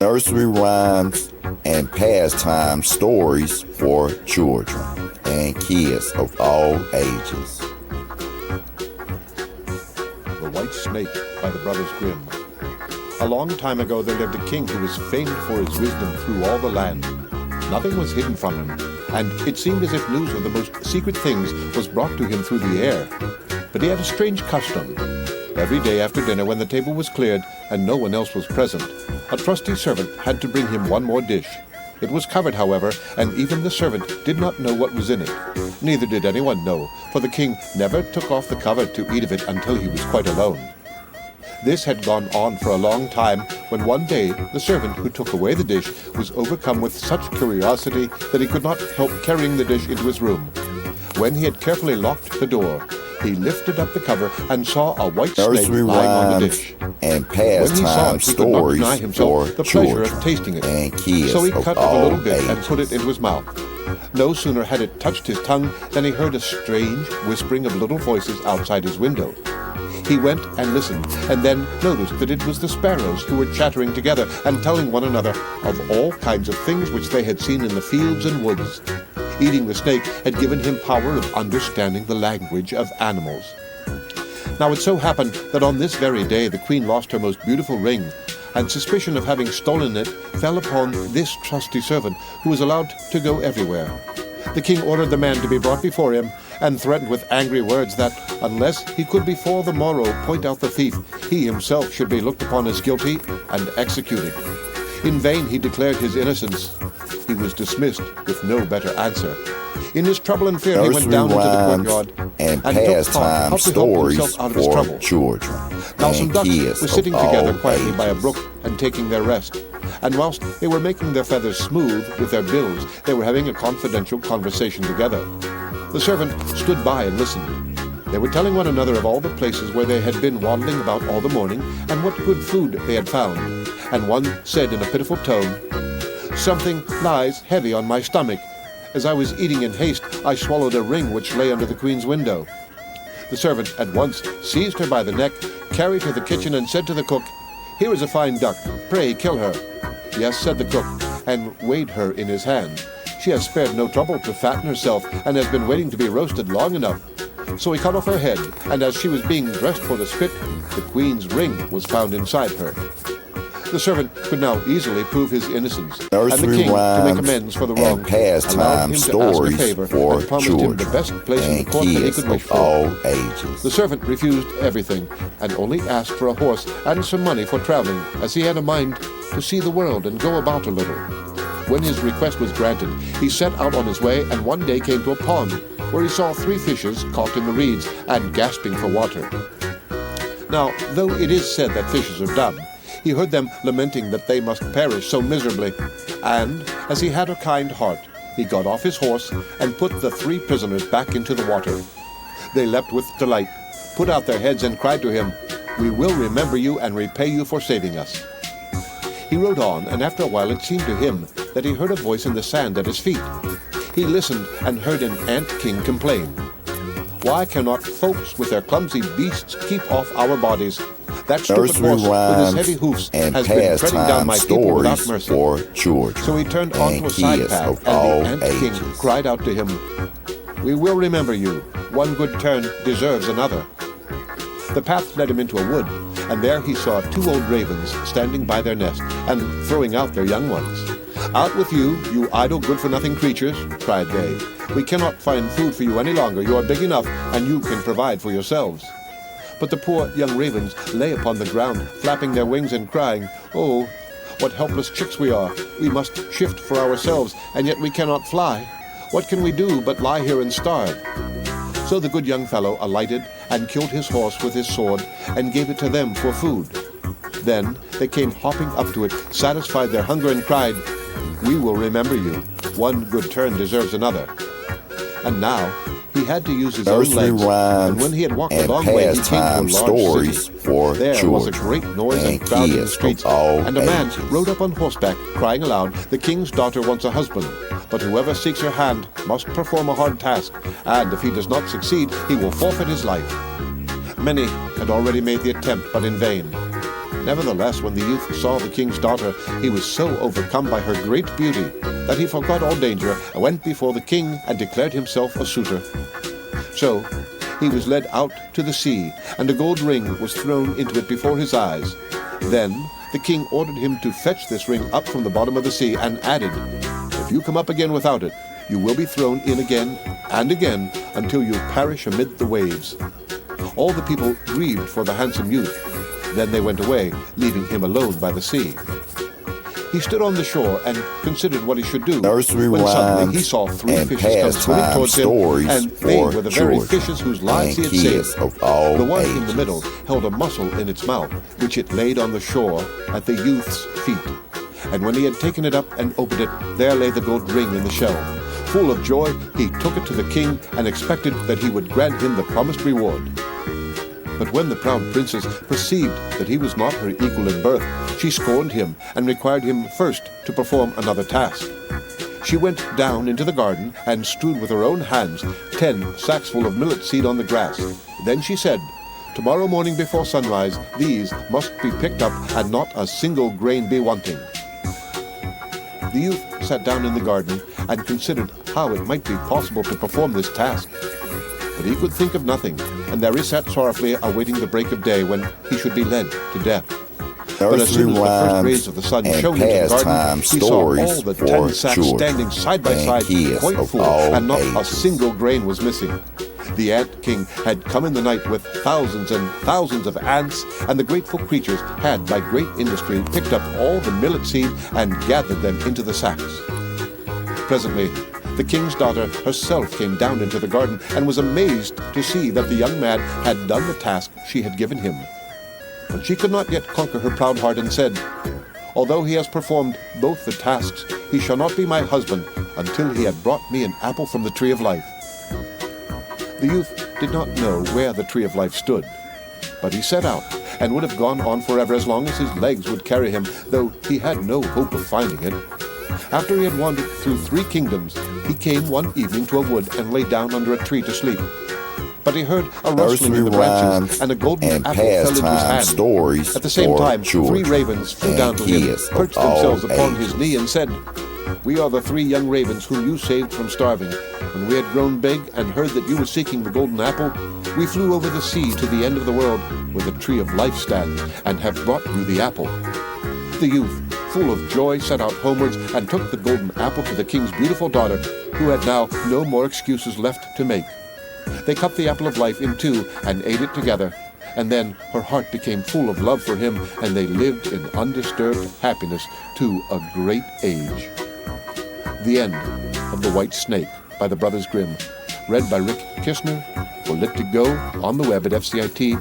Nursery rhymes and pastime stories for children and kids of all ages. The White Snake by the Brothers Grimm. A long time ago there lived a king who was famed for his wisdom through all the land. Nothing was hidden from him, and it seemed as if news of the most secret things was brought to him through the air. But he had a strange custom. Every day after dinner, when the table was cleared and no one else was present, a trusty servant had to bring him one more dish. It was covered, however, and even the servant did not know what was in it. Neither did anyone know, for the king never took off the cover to eat of it until he was quite alone. This had gone on for a long time, when one day the servant who took away the dish was overcome with such curiosity that he could not help carrying the dish into his room. When he had carefully locked the door, he lifted up the cover and saw a white snake lying on the dish. And when he saw it, he could not deny himself the pleasure of tasting it. So he cut off a little bit and put it into his mouth. No sooner had it touched his tongue than he heard a strange whispering of little voices outside his window. He went and listened, and then noticed that it was the sparrows who were chattering together and telling one another of all kinds of things which they had seen in the fields and woods. Eating the snake had given him power of understanding the language of animals. Now it so happened that on this very day the queen lost her most beautiful ring, and suspicion of having stolen it fell upon this trusty servant, who was allowed to go everywhere. The king ordered the man to be brought before him, and threatened with angry words that, unless he could before the morrow point out the thief, he himself should be looked upon as guilty and executed. In vain he declared his innocence. He was dismissed with no better answer. In his trouble and fear, he went down into the courtyard and took thought how to help himself out of his trouble. Children Now some ducks were sitting together quietly by a brook and taking their rest. And whilst they were making their feathers smooth with their bills, they were having a confidential conversation together. The servant stood by and listened. They were telling one another of all the places where they had been waddling about all the morning, and what good food they had found. And one said in a pitiful tone, "Something lies heavy on my stomach. As I was eating in haste, I swallowed a ring which lay under the queen's window." The servant at once seized her by the neck, carried her to the kitchen, and said to the cook, "Here is a fine duck. Pray kill her." "Yes," said the cook, and weighed her in his hand. "She has spared no trouble to fatten herself, and has been waiting to be roasted long enough." So he cut off her head, and as she was being dressed for the spit, the queen's ring was found inside her. The servant could now easily prove his innocence, and the king, to make amends for the wrong, allowed him to ask a favor and promised him the best place in the court that he could wish for. The servant refused everything, and only asked for a horse and some money for traveling, as he had a mind to see the world and go about a little. When his request was granted, he set out on his way, and one day came to a pond, where he saw 3 fishes caught in the reeds and gasping for water. Now, though it is said that fishes are dumb, he heard them lamenting that they must perish so miserably, and, as he had a kind heart, he got off his horse and put the 3 prisoners back into the water. They leapt with delight, put out their heads, and cried to him, "We will remember you and repay you for saving us." He rode on, and after a while it seemed to him that he heard a voice in the sand at his feet. He listened and heard an ant-king complain, "Why cannot folks with their clumsy beasts keep off our bodies? That stupid horse with his heavy hoofs has been treading down my people without mercy." So he turned onto a side path, and the ant-king cried out to him, "We will remember you. One good turn deserves another." The path led him into a wood, and there he saw 2 old ravens standing by their nest and throwing out their young ones. "Out with you, you idle good-for-nothing creatures," cried they. "We cannot find food for you any longer. You are big enough, and you can provide for yourselves." But the poor young ravens lay upon the ground, flapping their wings and crying, "Oh, what helpless chicks we are! We must shift for ourselves, and yet we cannot fly. What can we do but lie here and starve?" So the good young fellow alighted and killed his horse with his sword and gave it to them for food. Then they came hopping up to it, satisfied their hunger, and cried, "We will remember you. One good turn deserves another." And now he had to use his own legs, and when he had walked a long way, he came to a large city. There was a great noise and crowd in the streets, and a man rode up on horseback, crying aloud, "The king's daughter wants a husband, but whoever seeks her hand must perform a hard task, and if he does not succeed, he will forfeit his life." Many had already made the attempt, but in vain. Nevertheless, when the youth saw the king's daughter, he was so overcome by her great beauty that he forgot all danger and went before the king and declared himself a suitor. So he was led out to the sea, and a gold ring was thrown into it before his eyes. Then the king ordered him to fetch this ring up from the bottom of the sea, and added, "If you come up again without it, you will be thrown in again and again until you perish amid the waves." All the people grieved for the handsome youth. Then they went away, leaving him alone by the sea. He stood on the shore and considered what he should do, Nursery when suddenly rhymes he saw three and fishes come swimming pastime towards him, stories and they for were the very children fishes whose lives he and had kids saved. of all The one in the ages. middle held a mussel in its mouth, which it laid on the shore at the youth's feet. And when he had taken it up and opened it, there lay the gold ring in the shell. Full of joy, he took it to the king and expected that he would grant him the promised reward. But when the proud princess perceived that he was not her equal in birth, she scorned him and required him first to perform another task. She went down into the garden and strewed with her own hands 10 sacks full of millet seed on the grass. Then she said, "Tomorrow morning before sunrise, these must be picked up and not a single grain be wanting." The youth sat down in the garden and considered how it might be possible to perform this task. But he could think of nothing, and there he sat sorrowfully awaiting the break of day when he should be led to death. But as soon as the first rays of the sun and shone into the garden, pastime he saw stories all the for 10 sacks children standing side by and side, kids quite of full, all and not a ages. single grain was missing. The ant king had come in the night with thousands and thousands of ants, and the grateful creatures had, by great industry, picked up all the millet seed and gathered them into the sacks. Presently, the king's daughter herself came down into the garden and was amazed to see that the young man had done the task she had given him. But she could not yet conquer her proud heart and said, "Although he has performed both the tasks, he shall not be my husband until he had brought me an apple from the tree of life." The youth did not know where the tree of life stood, but he set out and would have gone on forever as long as his legs would carry him, though he had no hope of finding it. After he had wandered through 3 kingdoms, he came one evening to a wood and lay down under a tree to sleep. But he heard a rustling in the branches, and a golden and apple fell into his pastime hand. stories At the same for time, 3 children ravens flew and down to him, kids of perched all themselves upon ages. his knee, and said, "We are the 3 young ravens whom you saved from starving. When we had grown big and heard that you were seeking the golden apple, we flew over the sea to the end of the world where the tree of life stands, and have brought you the apple." The youth, full of joy, set out homewards and took the golden apple to the king's beautiful daughter, who had now no more excuses left to make. They cut the apple of life in 2 and ate it together, and then her heart became full of love for him, and they lived in undisturbed happiness to a great age. The end of The White Snake by the Brothers Grimm, read by Rick Kistner for Lit to Go on the web at fcit.usf.edu.